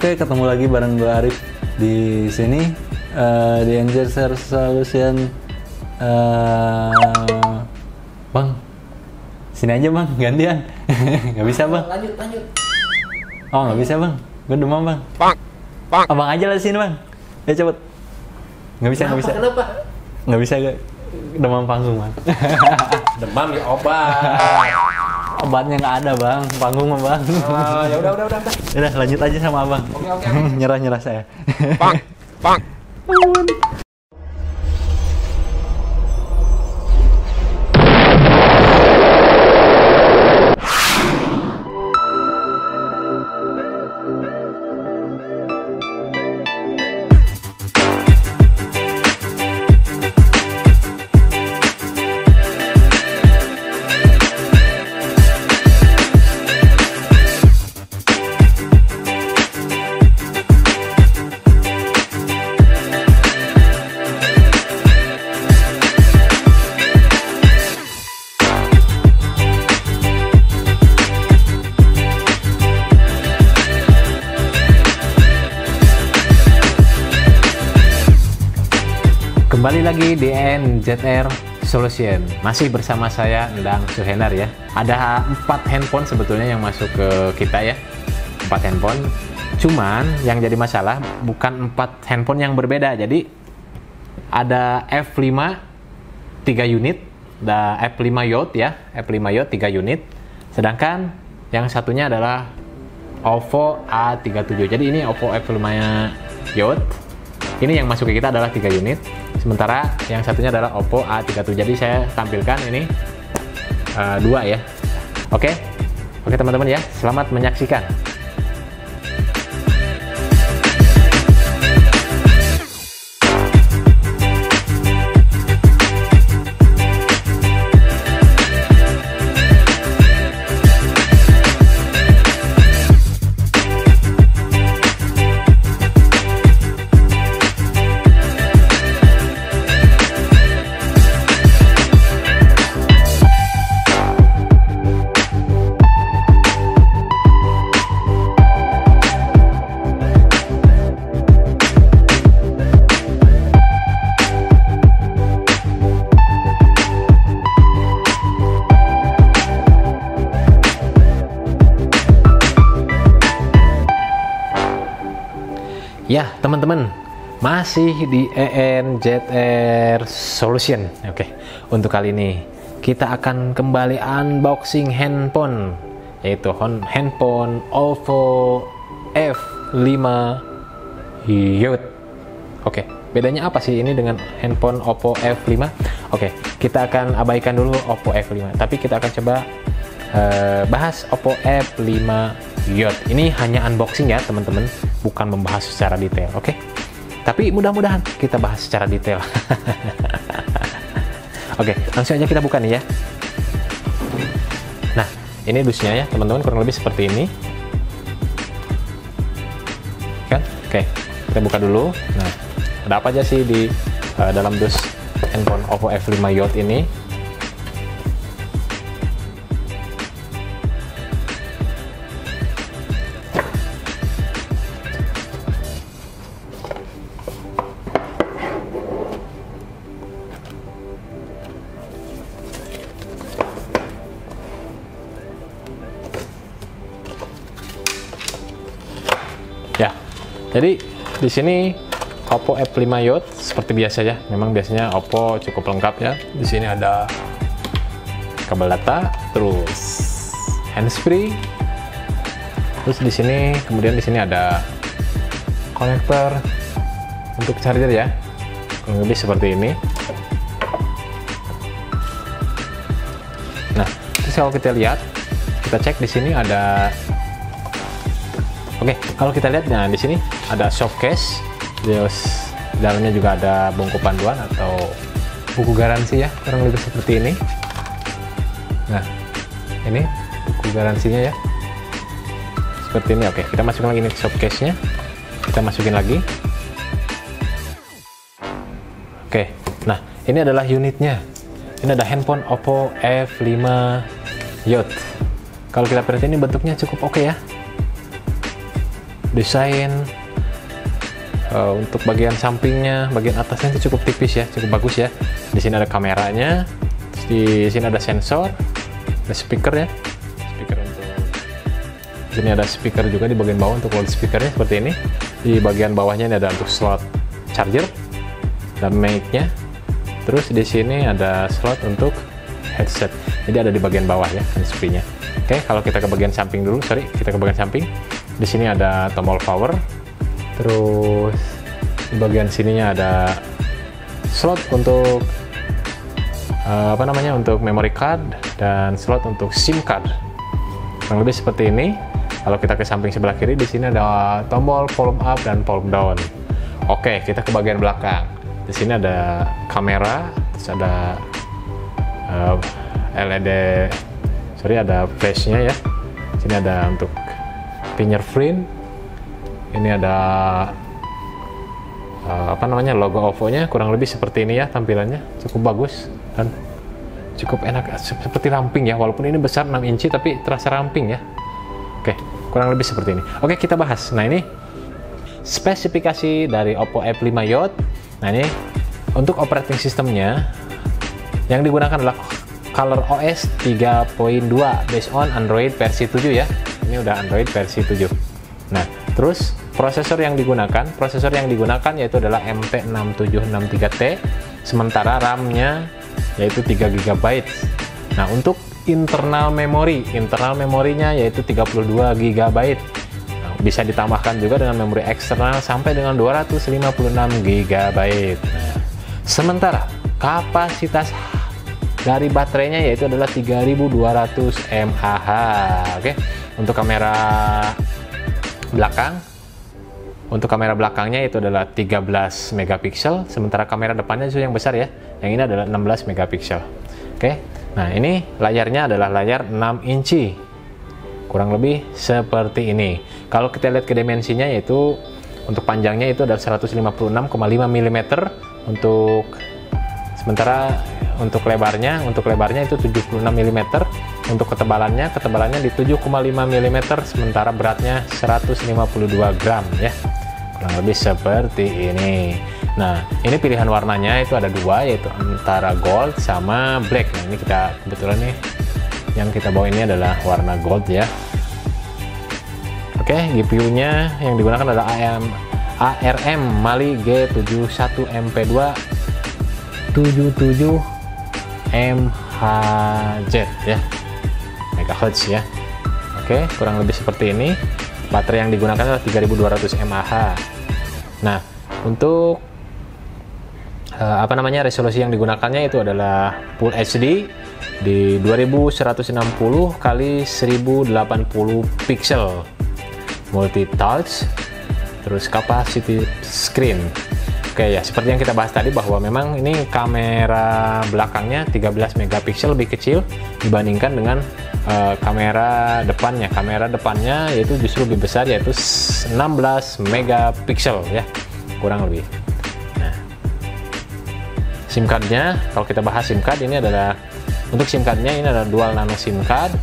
Oke, ketemu lagi bareng gue Arif di sini di Engineer Solution. Bang, sini aja bang, gantian. Nggak bisa bang. Lanjut. Oh nggak bisa bang, gue demam bang. Abang aja lah sini bang. Ya cepet. Nggak bisa. Kenapa? Nggak bisa gue. Demam panggung bang. Demam ya obat. Obatnya nggak ada bang, panggung mah bang. Ya udah. Udah lanjut aja sama abang. Oke. Nyerah saya. Bang. Kembali lagi di NZR Solution. Masih bersama saya Endang Suhenar ya. Ada 4 handphone sebetulnya yang masuk ke kita ya. 4 handphone. Cuman yang jadi masalah bukan 4 handphone yang berbeda. Jadi ada F5 3 unit, ada F5 Yacht ya, F5 Yacht 3 unit. Sedangkan yang satunya adalah OVO A37. Jadi ini OVO F5 Yacht. Ini yang masuk ke kita adalah 3 unit. Sementara yang satunya adalah OVO A37. Jadi saya tampilkan ini 2 ya. Oke teman-teman ya, selamat menyaksikan. Ya teman-teman, masih di ENZR Solution. Oke, untuk kali ini kita akan kembali unboxing handphone, yaitu handphone OVO F5 Yacht. Oke, bedanya apa sih ini dengan handphone OVO F5? Oke, kita akan abaikan dulu OVO F5, tapi kita akan coba bahas OVO F5 Yacht. Ini hanya unboxing ya teman-teman, bukan membahas secara detail, oke? Tapi mudah-mudahan kita bahas secara detail. Oke, langsung aja kita buka nih ya. Nah, ini dusnya ya teman-teman, kurang lebih seperti ini. Kan? Oke, kita buka dulu. Nah, ada apa aja sih di dalam dus handphone OVO F5 Yacht ini? Ya, jadi di sini OVO F5 Yacht seperti biasa ya. Memang biasanya OVO cukup lengkap ya. Di sini ada kabel data, terus handsfree, terus di sini kemudian di sini ada konektor untuk charger ya. Kurang lebih seperti ini. Nah, terus kalau kita lihat, kita cek di sini ada. Oke, kalau kita lihat, nah di sini ada soft case, terus dalamnya juga ada buku panduan atau buku garansi ya, kurang lebih seperti ini. Nah, ini buku garansinya ya, seperti ini. Oke, kita masukin lagi ini soft case-nya, kita masukin lagi. Oke, nah ini adalah unitnya. Ini ada handphone OVO F5 Yacht. Kalau kita perhatiin ini bentuknya cukup oke ya. desain untuk bagian sampingnya, bagian atasnya itu cukup tipis ya, cukup bagus ya. Di sini ada kameranya, terus di sini ada sensor, ada speaker ya, speaker untuk di sini ada speaker juga di bagian bawah untuk loudspeakernya seperti ini. Di bagian bawahnya ini ada untuk slot charger dan mic-nya. Terus di sini ada slot untuk headset. Jadi ada di bagian bawah ya handsfree-nya. Oke, kalau kita ke bagian samping dulu, kita ke bagian samping. Di sini ada tombol power. Terus di bagian sininya ada slot untuk untuk memory card dan slot untuk SIM card. Kurang lebih seperti ini. Kalau kita ke samping sebelah kiri, di sini ada tombol volume up dan volume down. Oke, kita ke bagian belakang. Di sini ada kamera, terus ada ada flashnya ya. Sini ada untuk fingerprint. Ini ada logo OVO-nya, kurang lebih seperti ini ya tampilannya, cukup bagus dan cukup enak, seperti ramping ya, walaupun ini besar 6 inci tapi terasa ramping ya. Oke, kurang lebih seperti ini. Oke, kita bahas. Nah, ini spesifikasi dari Oppo F5 Yacht. Nah, ini untuk operating systemnya yang digunakan adalah ColorOS 3.2 based on Android versi 7 ya. Ini udah Android versi 7. Nah, terus prosesor yang digunakan yaitu adalah MT6763T, sementara RAM-nya yaitu 3 GB. Nah, untuk internal memorinya yaitu 32 GB. Nah, bisa ditambahkan juga dengan memori eksternal sampai dengan 256 GB. Nah, sementara kapasitas dari baterainya yaitu adalah 3200 mAh. Oke. Untuk kamera belakangnya itu adalah 13 megapiksel, sementara kamera depannya itu yang besar ya. Yang ini adalah 16 megapiksel. Oke. Nah, ini layarnya adalah layar 6 inci. Kurang lebih seperti ini. Kalau kita lihat ke dimensinya, yaitu untuk panjangnya itu adalah 156,5 mm, untuk lebarnya itu 76 mm. Untuk ketebalannya di 7,5 mm, sementara beratnya 152 gram ya. Kurang lebih seperti ini. Nah, ini pilihan warnanya itu ada dua, yaitu antara gold sama black. Nah, ini kita kebetulan nih yang kita bawa ini adalah warna gold ya. Oke, GPU-nya yang digunakan adalah ARM Mali G71MP2 77 MHz ya, megahertz ya. Oke, kurang lebih seperti ini. Baterai yang digunakan adalah 3200 mAh. Nah, untuk resolusi yang digunakannya itu adalah Full HD di 2160 x 1080 pixel, multi touch, terus capacity screen. Oke ya, seperti yang kita bahas tadi bahwa memang ini kamera belakangnya 13 megapiksel lebih kecil dibandingkan dengan kamera depannya. Kamera depannya yaitu justru lebih besar, yaitu 16 megapiksel ya, kurang lebih. Nah, SIM cardnya, kalau kita bahas SIM card, ini adalah untuk SIM cardnya ini adalah dual nano SIM card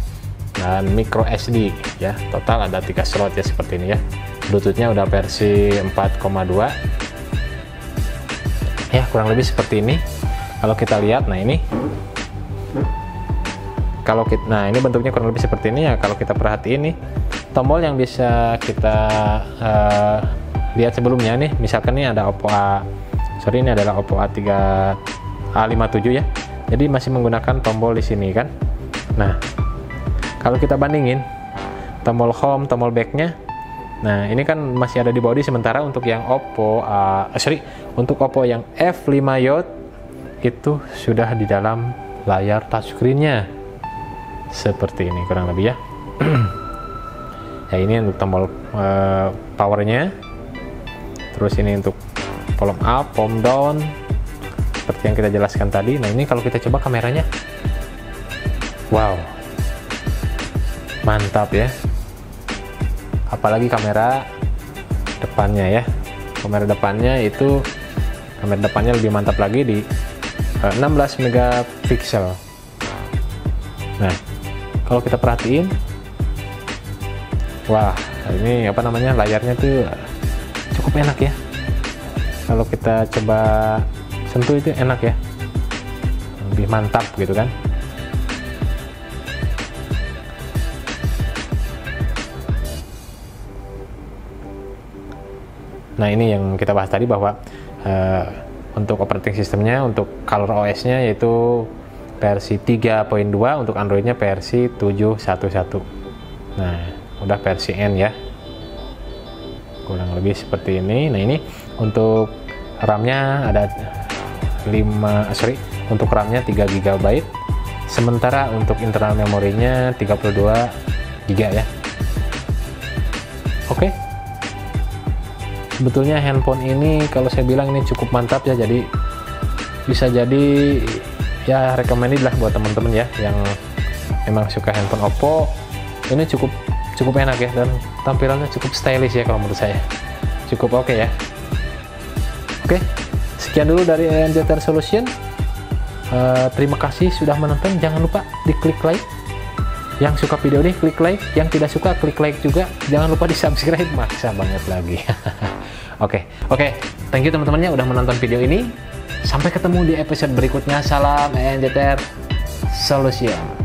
dan micro SD ya. Total ada 3 slot ya seperti ini ya. Bluetoothnya udah versi 4,2 ya, kurang lebih seperti ini. Kalau kita lihat, nah ini ini bentuknya kurang lebih seperti ini ya. Kalau kita perhatiin nih, tombol yang bisa kita lihat sebelumnya nih, misalkan ini ada ini adalah Oppo A57 ya. Jadi masih menggunakan tombol di sini kan. Nah, kalau kita bandingin tombol home, tombol backnya, nah ini kan masih ada di body, sementara untuk yang untuk Oppo yang F5 Yacht itu sudah di dalam layar touchscreen-nya seperti ini kurang lebih ya. Ya, ini untuk tombol powernya, terus ini untuk volume up, volume down seperti yang kita jelaskan tadi. Nah, ini kalau kita coba kameranya, wow, mantap ya. Apalagi kamera depannya ya, kamera depannya lebih mantap lagi di 16 megapiksel. Nah, kalau kita perhatiin, wah, Ini apa namanya, layarnya tuh cukup enak ya. Kalau kita coba sentuh itu enak ya, lebih mantap gitu kan. Nah ini yang kita bahas tadi, bahwa untuk operating sistemnya, untuk color OS-nya yaitu versi 3.2, untuk Android-nya versi 7.1.1. Nah udah versi N ya, kurang lebih seperti ini. Nah ini untuk RAM-nya ada untuk RAM-nya 3 GB, sementara untuk internal memorinya 32 GB ya. Oke. Sebetulnya handphone ini kalau saya bilang ini cukup mantap ya, jadi bisa jadi ya recommended lah buat teman-teman ya yang memang suka handphone Oppo. Ini cukup enak ya, dan tampilannya cukup stylish ya kalau menurut saya. Cukup oke ya. Oke, sekian dulu dari NZR Solution. Terima kasih sudah menonton. Jangan lupa diklik like. Yang suka video ini klik like, yang tidak suka klik like juga. Jangan lupa di subscribe, maksa banget lagi. Oke, thank you teman-temannya udah menonton video ini. Sampai ketemu di episode berikutnya. Salam NZR Solution.